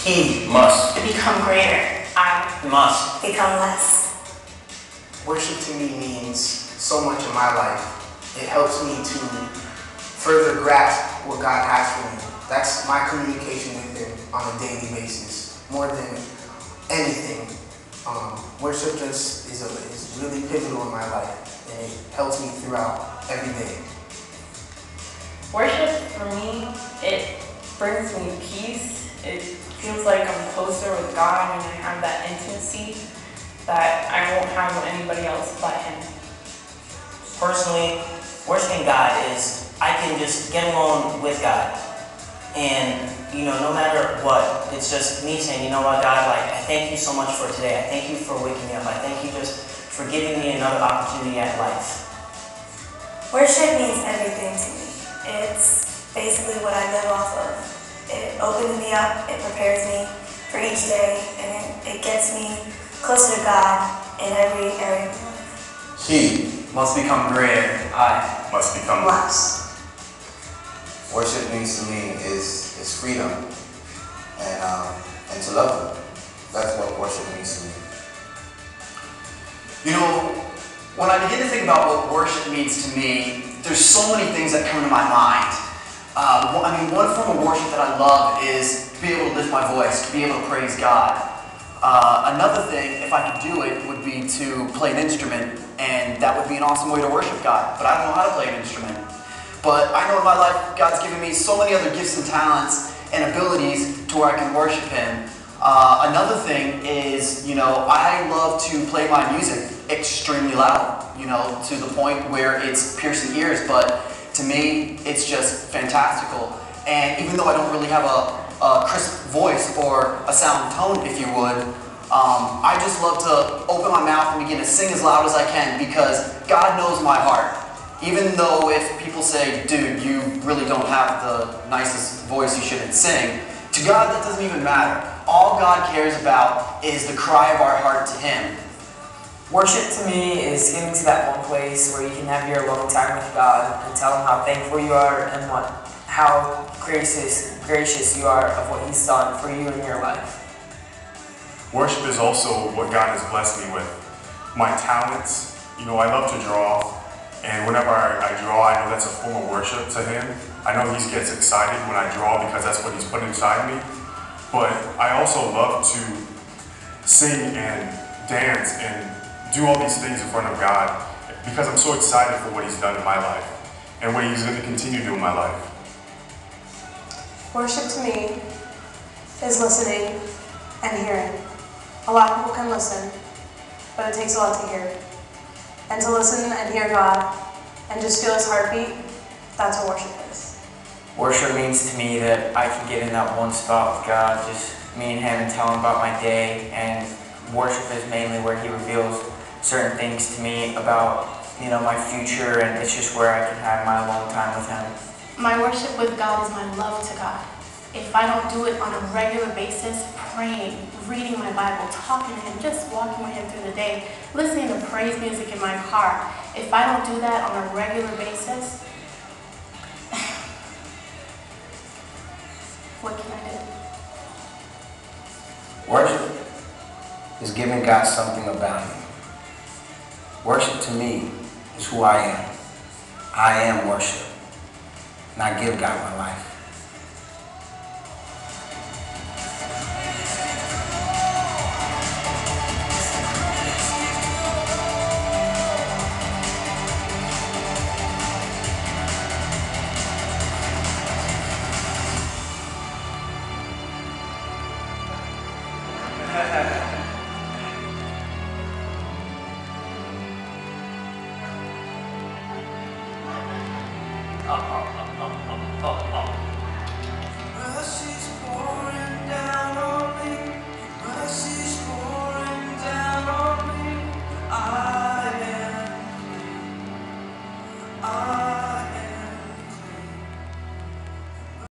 He must become greater. I must become less. Worship to me means so much in my life. It helps me to further grasp what God has for me. That's my communication with Him on a daily basis. More than anything, worship just is really pivotal in my life, and it helps me throughout every day. Worship for me, it brings me peace. It feels like I'm closer with God and I have that intimacy that I won't have with anybody else but Him. Personally, worshiping God is I can just get along with God. And, no matter what, it's just me saying, you know what, God, I thank you so much for today. I thank you for waking me up. I thank you just for giving me another opportunity at life. Worship means everything to me. It's basically what I live off of. It opens me up, it prepares me for each day, and it gets me closer to God in every area of my life. He must become greater. I must become less. Worship means to me is freedom and to love Him. That's what worship means to me. When I begin to think about what worship means to me, there's so many things that come to my mind. One form of worship that I love is to be able to lift my voice, to be able to praise God. Another thing, if I could do it, would be to play an instrument, and that would be an awesome way to worship God. But I don't know how to play an instrument. But I know in my life, God's given me so many other gifts and talents and abilities to where I can worship Him. Another thing is, I love to play my music extremely loud, to the point where it's piercing ears, but to me, it's just fantastical. And even though I don't really have a crisp voice or a sound tone, if you would, I just love to open my mouth and begin to sing as loud as I can because God knows my heart. Even though if people say, dude, you really don't have the nicest voice, you shouldn't sing, to God that doesn't even matter. All God cares about is the cry of our heart to Him. Worship to me is getting to that one place where you can have your alone time with God and tell Him how thankful you are and how gracious you are of what He's done for you in your life. Worship is also what God has blessed me with. My talents, I love to draw, and whenever I draw, I know that's a form of worship to Him. I know He gets excited when I draw because that's what He's put inside me. But I also love to sing and dance and do all these things in front of God because I'm so excited for what He's done in my life and what He's going to continue to do in my life. Worship to me is listening and hearing. A lot of people can listen, but it takes a lot to hear. And to listen and hear God and just feel His heartbeat, that's what worship is. Worship means to me that I can get in that one spot with God, just me and Him, and tell Him about my day. And worship is mainly where He reveals certain things to me about, my future, and it's just where I can have my alone time with Him. My worship with God is my love to God. If I don't do it on a regular basis, praying, reading my Bible, talking to Him, just walking with Him through the day, listening to praise music in my car, if I don't do that on a regular basis, what can I do? Worship is giving God something about Him. Worship to me is who I am. I am worship. And I give God my life.